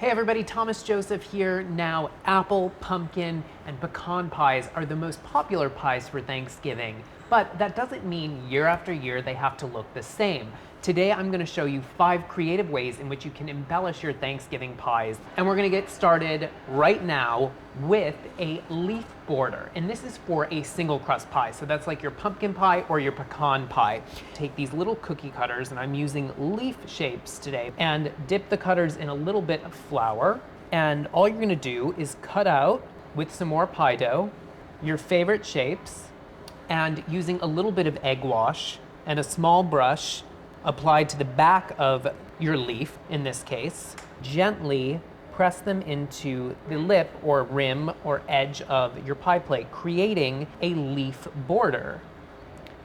Hey everybody, Thomas Joseph here. Now, apple, pumpkin, and pecan pies are the most popular pies for Thanksgiving, but that doesn't mean year after year they have to look the same. Today I'm going to show you 5 creative ways in which you can embellish your Thanksgiving pies, and we're going to get started right now with a leaf border. And this is for a single crust pie, so that's like your pumpkin pie or your pecan pie. Take these little cookie cutters, and I'm using leaf shapes today, and dip the cutters in a little bit of flour, and all you're going to do is cut out with some more pie dough your favorite shapes, and using a little bit of egg wash and a small brush applied to the back of your leaf, in this case, gently press them into the lip or rim or edge of your pie plate, creating a leaf border.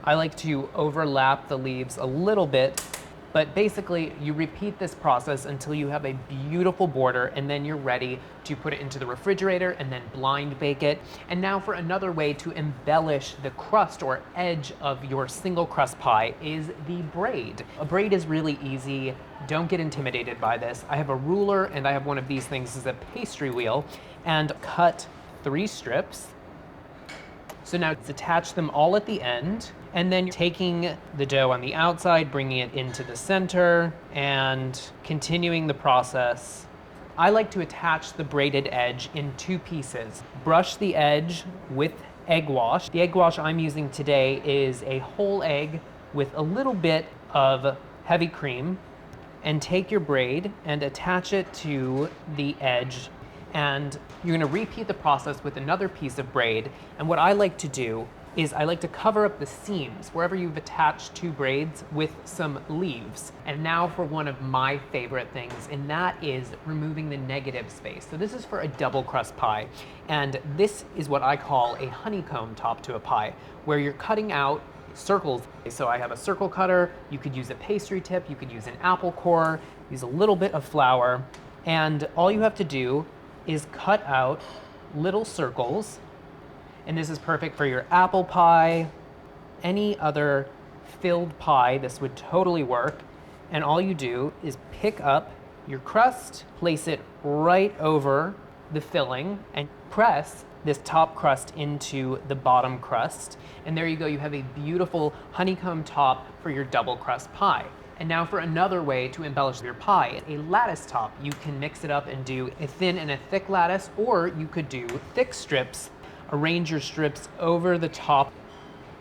I like to overlap the leaves a little bit, but basically you repeat this process until you have a beautiful border, and then you're ready to put it into the refrigerator and then blind bake it. And now for another way to embellish the crust or edge of your single crust pie is the braid. A braid is really easy. Don't get intimidated by this. I have a ruler and I have one of these things as a pastry wheel, and cut 3 strips. So now attach them all at the end, and then taking the dough on the outside, bringing it into the center, and continuing the process. I like to attach the braided edge in 2 pieces. Brush the edge with egg wash. The egg wash I'm using today is a whole egg with a little bit of heavy cream, and take your braid and attach it to the edge. And you're going to repeat the process with another piece of braid. And what I like to do is I like to cover up the seams wherever you've attached 2 braids with some leaves. And now for one of my favorite things, and that is removing the negative space. So this is for a double crust pie, and this is what I call a honeycomb top to a pie, where you're cutting out circles. So I have a circle cutter. You could use a pastry tip, you could use an apple core, use a little bit of flour, and all you have to do is cut out little circles. And this is perfect for your apple pie, any other filled pie, this would totally work. And all you do is pick up your crust, place it right over the filling, and press this top crust into the bottom crust. And there you go, you have a beautiful honeycomb top for your double crust pie. And now for another way to embellish your pie, a lattice top. You can mix it up and do a thin and a thick lattice, or you could do thick strips. Arrange your strips over the top.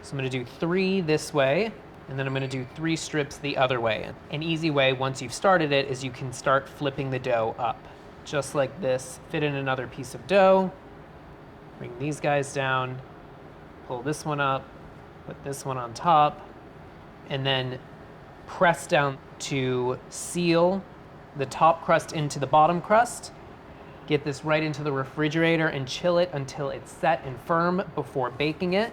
So I'm gonna do 3 this way, and then I'm gonna do 3 strips the other way. An easy way, once you've started it, is you can start flipping the dough up. Just like this, fit in another piece of dough, bring these guys down, pull this one up, put this one on top, and then press down to seal the top crust into the bottom crust. Get this right into the refrigerator and chill it until it's set and firm before baking it.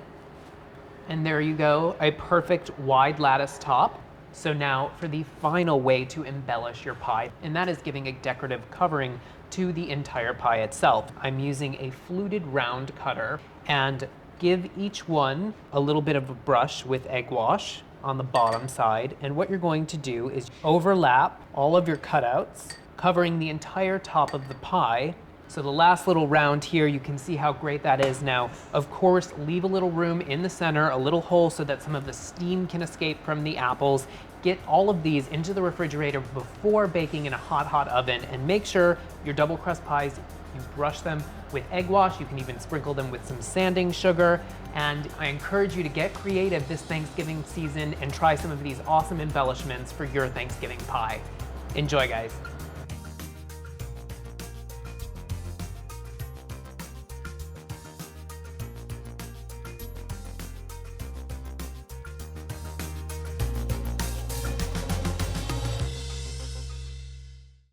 And there you go, a perfect wide lattice top. So now for the final way to embellish your pie, and that is giving a decorative covering to the entire pie itself. I'm using a fluted round cutter, and give each one a little bit of a brush with egg wash on the bottom side. And what you're going to do is overlap all of your cutouts, covering the entire top of the pie. So the last little round here, you can see how great that is now. Of course, leave a little room in the center, a little hole so that some of the steam can escape from the apples. Get all of these into the refrigerator before baking in a hot, hot oven, and make sure your double crust pies, you brush them with egg wash. You can even sprinkle them with some sanding sugar. And I encourage you to get creative this Thanksgiving season and try some of these awesome embellishments for your Thanksgiving pie. Enjoy, guys.